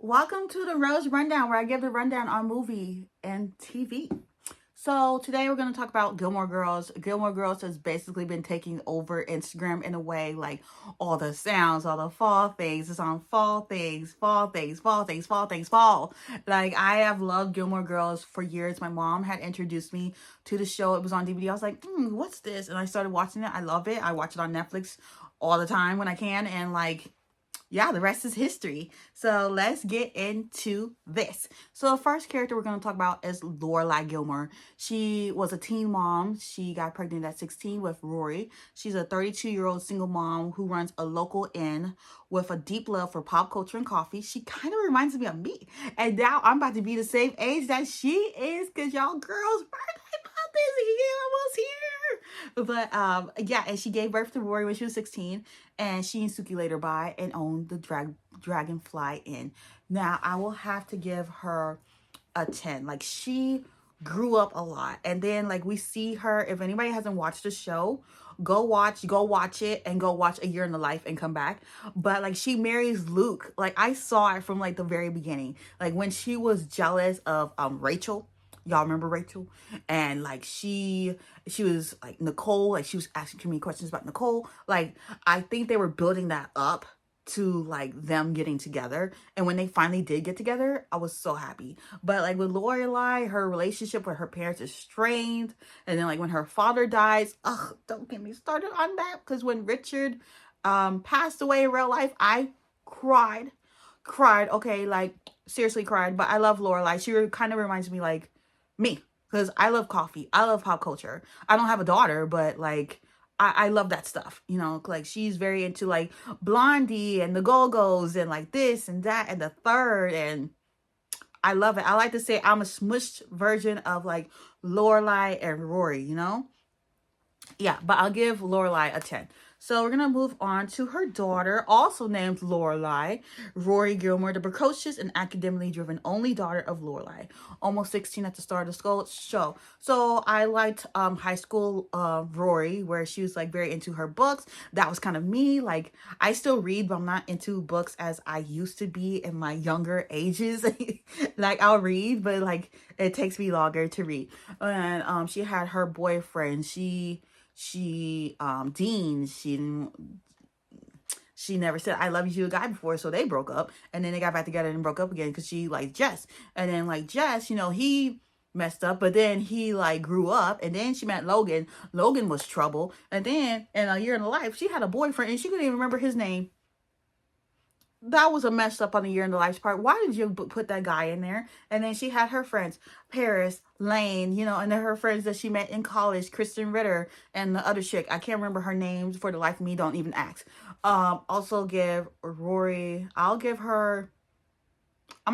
Welcome to the Rose Rundown, where I give the rundown on movie and TV. So today we're going to talk about Gilmore Girls. Gilmore Girls has basically been taking over Instagram in a way, like all the sounds, all the fall things. It's on fall things, fall things, fall things, fall things, fall. Like I have loved Gilmore Girls for years. My mom had introduced me to the show. It was on DVD. I was like, what's this? And I started watching it. I love it. I watch it on Netflix all the time when I can. And yeah, the rest is history. So let's get into this. So the first character we're going to talk about is Lorelai Gilmore. She was a teen mom. She got pregnant at 16 with Rory. She's a 32-year-old single mom who runs a local inn with a deep love for pop culture and coffee. She kind of reminds me of me. And now I'm about to be the same age that she is, because y'all girls birthday month is here, almost here. But yeah, and she gave birth to Rory when she was 16. And she and Suki later buy and own the Dragonfly Inn. Now, I will have to give her a 10. Like, she grew up a lot. And then, like, we see her. If anybody hasn't watched the show, go watch it and go watch A Year in the Life and come back. But, like, she marries Luke. Like, I saw it from, like, the very beginning. Like, when she was jealous of Rachel. Y'all remember Rachel? And like she was like Nicole, like she was asking me questions about Nicole. Like I think they were building that up to like them getting together. And when they finally did get together, I was so happy. But like with Lorelai, her relationship with her parents is strained. And then like when her father dies, don't get me started on that. Because when Richard passed away in real life, I cried. Okay, like seriously cried. But I love Lorelai. She kind of reminds me like me, because I love coffee. I love pop culture. I don't have a daughter, but like I love that stuff. You know, like she's very into like Blondie and the Go-Go's and like this and that and the third, and I love it. I like to say I'm a smushed version of like Lorelai and Rory, you know? Yeah, but I'll give Lorelai a 10. So we're going to move on to her daughter, also named Lorelai, Rory Gilmore, the precocious and academically driven only daughter of Lorelai, almost 16 at the start of the show. So I liked high school Rory, where she was like very into her books. That was kind of me. Like I still read, but I'm not into books as I used to be in my younger ages. Like I'll read, but like it takes me longer to read. And she had her boyfriend. Dean, she never said I love you to a guy before, so they broke up, and then they got back together and broke up again because she liked Jess. And then like Jess, you know, he messed up, but then he like grew up, and then she met Logan. Logan was trouble. And then in A Year in the Life, she had a boyfriend and she couldn't even remember his name. That was a mess up on the Year in the Life's part. Why did you put that guy in there? And then she had her friends, Paris, Lane, you know, and then her friends that she met in college, Kristen Ritter, and the other chick. I can't remember her name for the life of me. Don't even ask. Also give Rory, I'm gonna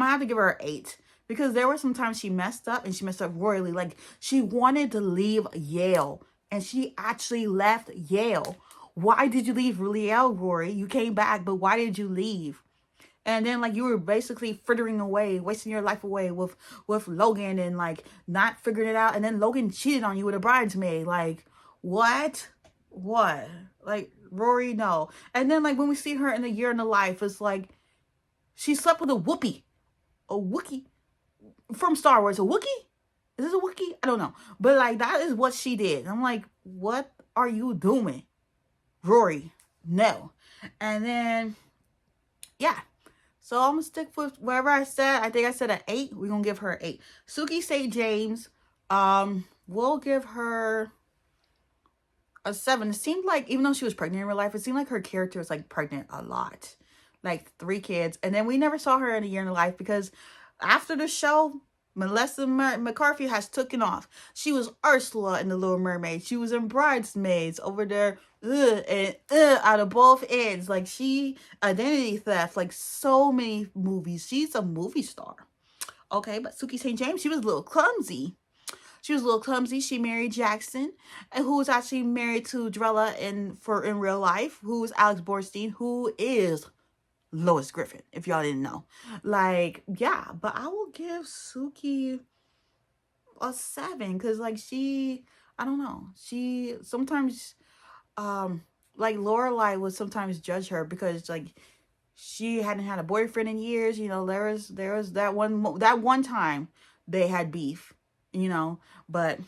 have to give her an 8. Because there were some times she messed up, and she messed up royally. Like, she wanted to leave Yale, and she actually left Yale. Why did you leave Yale, Rory? You came back, but why did you leave? And then like you were basically frittering away, wasting your life away with Logan, and like not figuring it out. And then Logan cheated on you with a bridesmaid. Like what? Like Rory, no. And then like when we see her in A Year in the Life, it's like she slept with a Wookiee from Star Wars. A Wookiee? Is this a Wookiee? I don't know. But like that is what she did. I'm like, what are you doing, Rory? No. And then yeah. So I'm gonna stick with whatever I said. I think I said an 8. We're gonna give her an 8. Suki St. James, we'll give her a 7. It seemed like, even though she was pregnant in real life, it seemed like her character was like pregnant a lot. Like 3 kids. And then we never saw her in A Year in the Life because after the show, Melissa McCarthy has taken off. She was Ursula in The Little Mermaid. She was in Bridesmaids over there, out of both ends. Like she, identity theft, like so many movies. She's a movie star. Okay, but Suki St. James, she was a little clumsy. She married Jackson, who was actually married to Drella in real life, who is Alex Borstein, who is Lois Griffin, if y'all didn't know. Like, yeah, but I will give Suki a 7 because like I don't know, she sometimes like Lorelai would sometimes judge her because like she hadn't had a boyfriend in years. You know, there was that one time they had beef, you know, but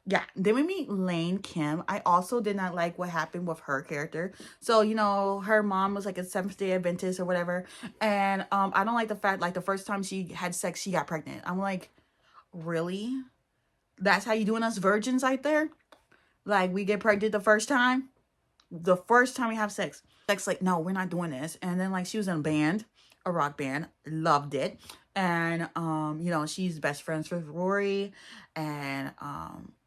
yeah. Then we meet Lane Kim. I also did not like what happened with her character. So, you know, her mom was like a Seventh-day Adventist or whatever. And I don't like the fact, like, the first time she had sex, she got pregnant. I'm like, really? That's how you doing us virgins right there? Like, we get pregnant the first time? The first time we have sex. Sex, like, no, we're not doing this. And then, like, she was in a band, a rock band, loved it. And you know, she's best friends with Rory. And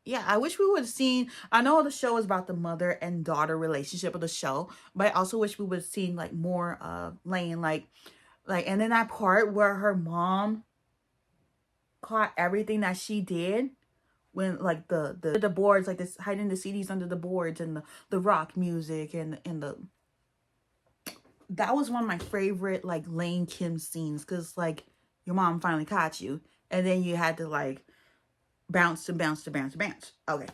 yeah, I wish we would have seen, I know the show is about the mother and daughter relationship of the show, but I also wish we would have seen like more of Lane, like and then that part where her mom caught everything that she did, when like the boards, like this, hiding the CDs under the boards, and the rock music, and the that was one of my favorite like Lane Kim scenes, because like your mom finally caught you, and then you had to like bounce to bounce to bounce to bounce. Okay.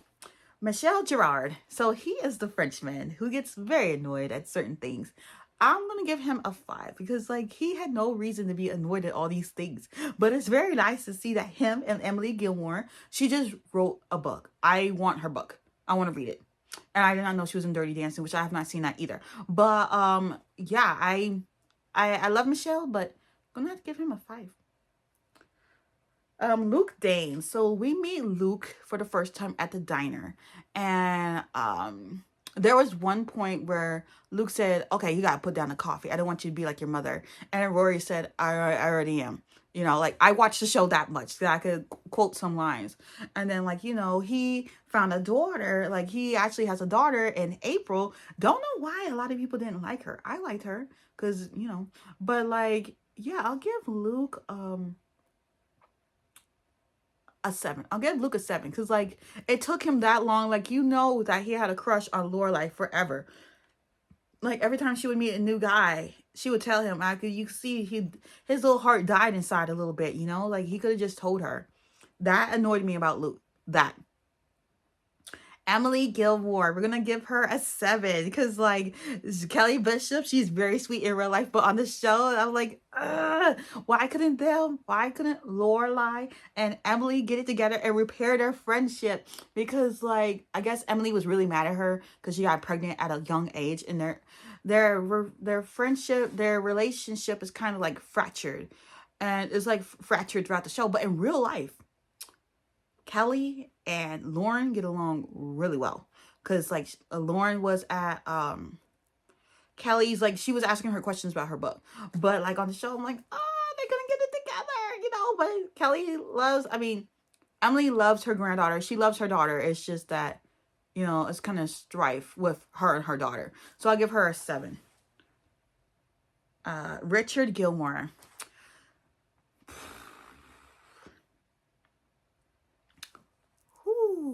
Michel Gerard. So he is the Frenchman who gets very annoyed at certain things. I'm going to give him a 5 because like he had no reason to be annoyed at all these things. But it's very nice to see that him and Emily Gilmore, she just wrote a book. I want her book. I want to read it. And I did not know she was in Dirty Dancing, which I have not seen that either. But yeah, I love Michelle, but I'm going to have to give him a 5. Luke Dane. So we meet Luke for the first time at the diner, and there was one point where Luke said, okay, you gotta put down the coffee, I don't want you to be like your mother. And Rory said, I already am. You know, like, I watched the show that much that I could quote some lines. And then, like, you know, he found a daughter. Like, he actually has a daughter in April. Don't know why a lot of people didn't like her. I liked her because, you know, but like, yeah, I'll give Luke a 7. I'll give Luke a 7 because like it took him that long. Like, you know that he had a crush on Lorelai forever. Like, every time she would meet a new guy, she would tell him. You see his little heart died inside a little bit, you know? Like, he could have just told her. That annoyed me about Luke. That. Emily Gilmore, we're gonna give her a 7 because like Kelly Bishop, she's very sweet in real life, but on the show, I'm like, why couldn't Lorelai and Emily get it together and repair their friendship? Because like, I guess Emily was really mad at her because she got pregnant at a young age, and their friendship, their relationship is kind of like fractured, and it's like fractured throughout the show. But in real life, Kelly and Lauren get along really well, because like Lauren was at Kelly's, like, she was asking her questions about her book, but like on the show, I'm like, oh, they're gonna get it together, you know. But Emily loves her granddaughter, she loves her daughter. It's just that, you know, it's kind of strife with her and her daughter, so I'll give her a 7. Richard Gilmore.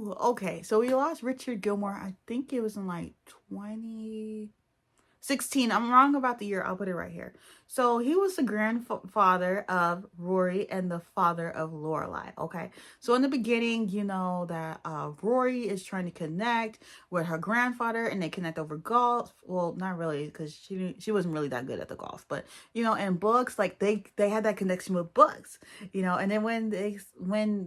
Okay, so we lost Richard Gilmore. I think it was in like 2016. I'm wrong about the year. I'll put it right here. So he was the grandfather of Rory and the father of Lorelai. Okay, so in the beginning, you know that Rory is trying to connect with her grandfather, and they connect over golf. Well, not really, because she wasn't really that good at the golf, but you know, in books, like they had that connection with books, you know. And then when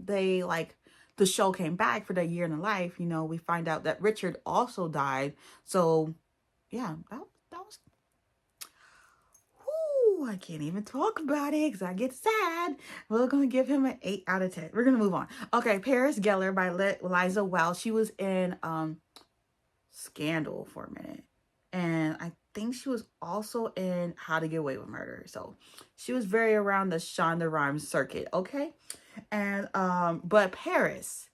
they like, the show came back for that year in the life, you know, we find out that Richard also died. So yeah, that was, whoo, I can't even talk about it because I get sad. We're gonna give him an 8 out of 10. We're gonna move on. Okay, Paris Geller by Liza Wells. She was in Scandal for a minute, and I think she was also in How to Get Away with Murder. So she was very around the Shonda Rhimes circuit. Okay. And but Paris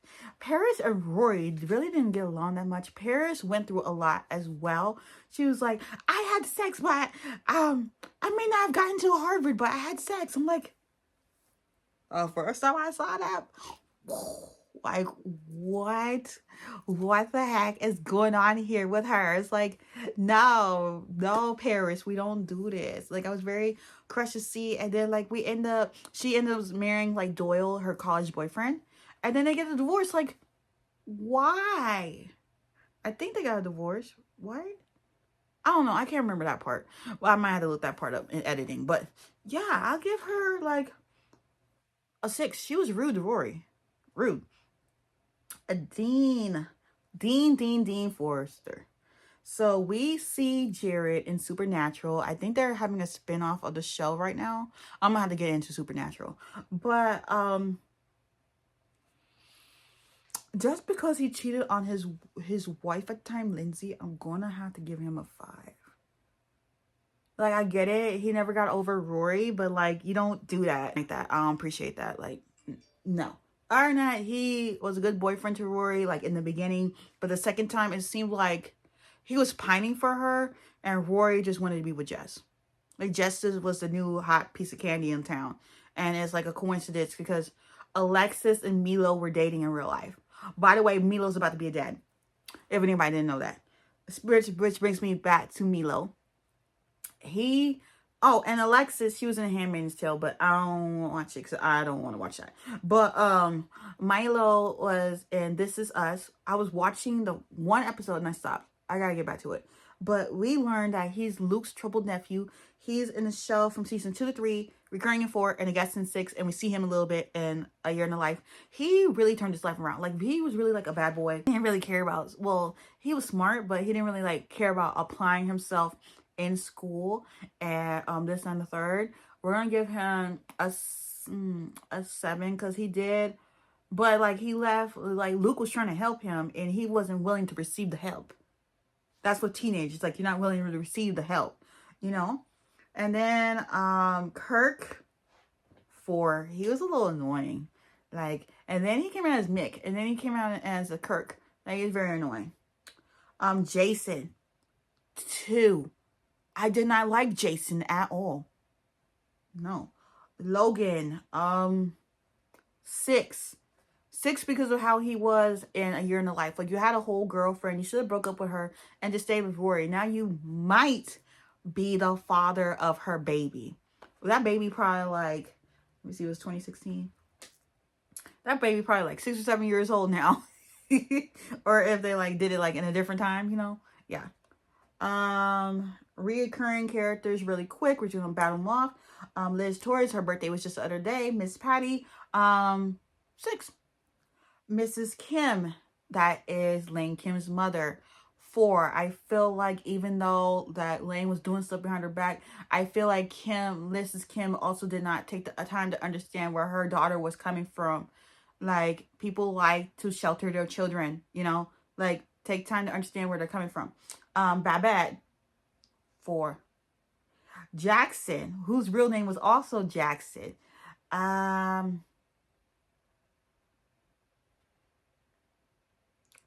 and Rory really didn't get along that much. Paris went through a lot as well. She was like, I had sex, but I may not have gotten to Harvard, but I had sex. I'm like, first time I saw that, like, what the heck is going on here with her? It's like, no, Paris, we don't do this. Like, I was very crushed to see. And then like she ended up marrying like Doyle, her college boyfriend, and then they get a divorce. Like, why? I think they got a divorce. What? don't know. I can't remember that part. Well, I might have to look that part up in editing. But yeah, I'll give her like a 6. She was rude to Rory. Rude. A Dean. Dean Forrester. So we see Jared in Supernatural. I think they're having a spin-off of the show right now. I'm gonna have to get into Supernatural. But just because he cheated on his wife at the time, Lindsay, I'm gonna have to give him a 5. Like, I get it. He never got over Rory, but like, you don't do that like that. I don't appreciate that. Like, no. Other than that, he was a good boyfriend to Rory, like in the beginning. But the second time, it seemed like he was pining for her, and Rory just wanted to be with Jess. Like, Jess was the new hot piece of candy in town. And it's like a coincidence because Alexis and Milo were dating in real life. By the way, Milo's about to be a dad. If anybody didn't know that. Which brings me back to Milo. And Alexis, she was in Handmaid's Tale, but I don't watch it because I don't want to watch that. But Milo was in This Is Us. I was watching the one episode and I stopped. I gotta get back to it. But we learned that he's Luke's troubled nephew. He's in the show from season 2 to 3, recurring in 4, and a guest in 6, and we see him a little bit in A Year in the Life. He really turned his life around. Like, he was really like a bad boy. He didn't really care about, well, he was smart, but he didn't really like care about applying himself in school at this and the third. We're gonna give him a 7 because he did, but like, he left. Like, Luke was trying to help him and he wasn't willing to receive the help. That's what teenagers, like, you're not willing to receive the help, you know. And then Kirk, 4. He was a little annoying, like, and then he came out as Mick, and then he came out as a Kirk. Like, he's very annoying. Jason, 2. I did not like Jason at all. No. Logan, 6. 6 because of how he was in A Year in the Life. Like, you had a whole girlfriend. You should have broke up with her and just stayed with Rory. Now you might be the father of her baby. That baby probably like, let me see, it was 2016. That baby probably like 6 or 7 years old now. Or if they like did it like in a different time, you know? Yeah. Reoccurring characters really quick. We're just gonna battle them off. Liz Torres, her birthday was just the other day. Miss Patty, 6. Mrs. Kim, that is Lane Kim's mother, 4. I feel like even though that Lane was doing stuff behind her back, I feel like Mrs. Kim also did not take the time to understand where her daughter was coming from. Like, people like to shelter their children, you know, like, take time to understand where they're coming from. Babette, 4. Jackson, whose real name was also Jackson,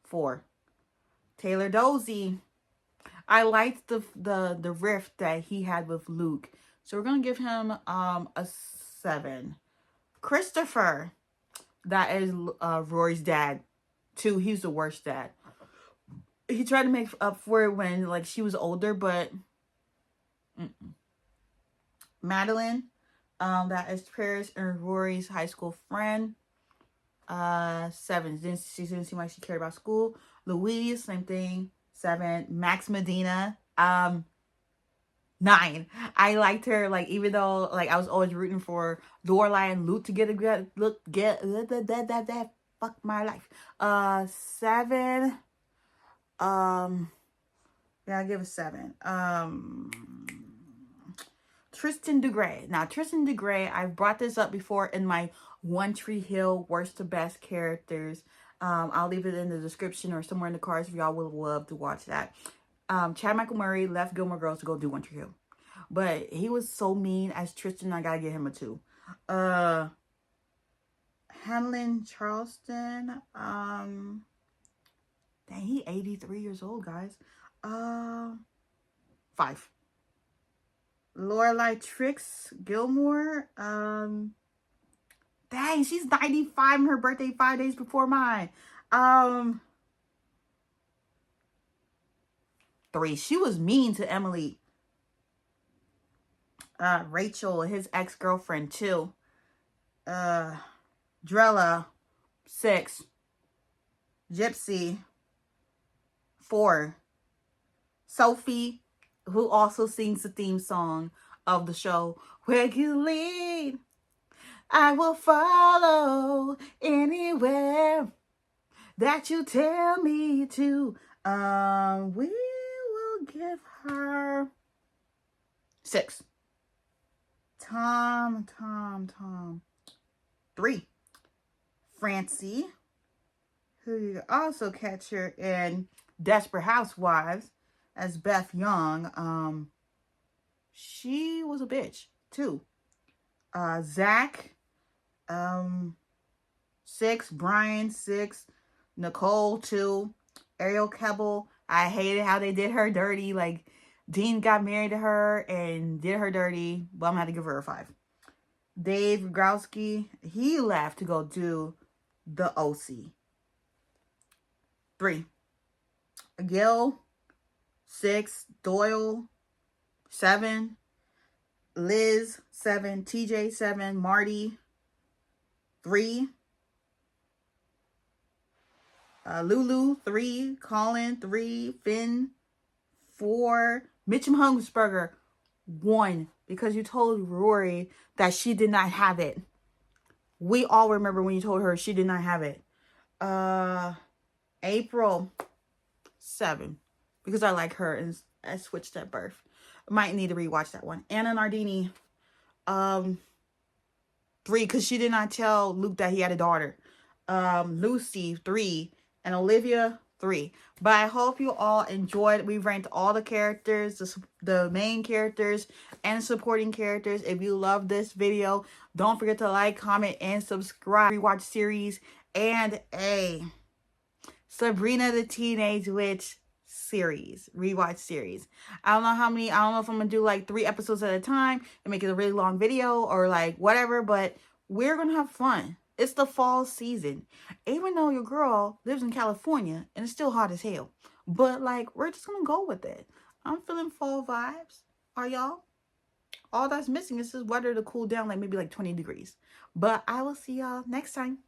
4. Taylor Dozy, I liked the rift that he had with Luke, so we're gonna give him a 7. Christopher, that is Rory's dad, 2. He's the worst dad. He tried to make up for it when like she was older, but Madeline, that is Paris and Rory's high school friend, 7. She didn't seem like she cared about school. Louise, same thing, 7. Max Medina, 9. I liked her, like, even though like I was always rooting for Lorelai and Luke to get fuck my life. 7. Yeah, I give a 7. Tristan DeGray. Now, Tristan DeGray, I've brought this up before in my One Tree Hill worst to best characters. I'll leave it in the description or somewhere in the cards if y'all would love to watch that. Chad Michael Murray left Gilmore Girls to go do One Tree Hill, but he was so mean as Tristan. I gotta give him a 2. Hanlon Charleston, dang, he 83 years old, guys. 5. Lorelai Trix Gilmore, dang, she's 95 and her birthday 5 days before mine. 3. She was mean to Emily. Rachel, his ex-girlfriend, 2. Drella, 6. Gypsy, 4. Sophie, who also sings the theme song of the show. Where you lead, I will follow anywhere that you tell me to. We will give her 6. Tom. 3. Francie, who you also catch her in Desperate Housewives as Beth Young. She was a bitch too. Zach, 6. Brian, 6. Nicole, 2. Ariel Kebble, I hated how they did her dirty. Like, Dean got married to her and did her dirty, but I'm gonna have to give her a 5. Dave Growski, he left to go do the OC. 3. Gil, 6. Doyle, 7. Liz, 7. TJ, 7. Marty, 3. Lulu, 3. Colin, 3. Finn, 4. Mitchum Hungsberger, 1. Because you told Rory that she did not have it. We all remember when you told her she did not have it. April, 7. Because I like her and I switched at birth. Might need to rewatch that one. Anna Nardini, 3. Because she did not tell Luke that he had a daughter. Lucy, 3. And Olivia, 3. But I hope you all enjoyed. We ranked all the characters, the main characters and supporting characters. If you love this video, don't forget to like, comment, and subscribe. Rewatch series and a Sabrina the Teenage Witch series, rewatch series. I don't know if I'm gonna do like 3 episodes at a time and make it a really long video or like whatever, but we're gonna have fun. It's the fall season. Even though your girl lives in California and it's still hot as hell. But like, we're just gonna go with it. I'm feeling fall vibes. Are y'all? All that's missing is this weather to cool down, like maybe like 20 degrees. But I will see y'all next time.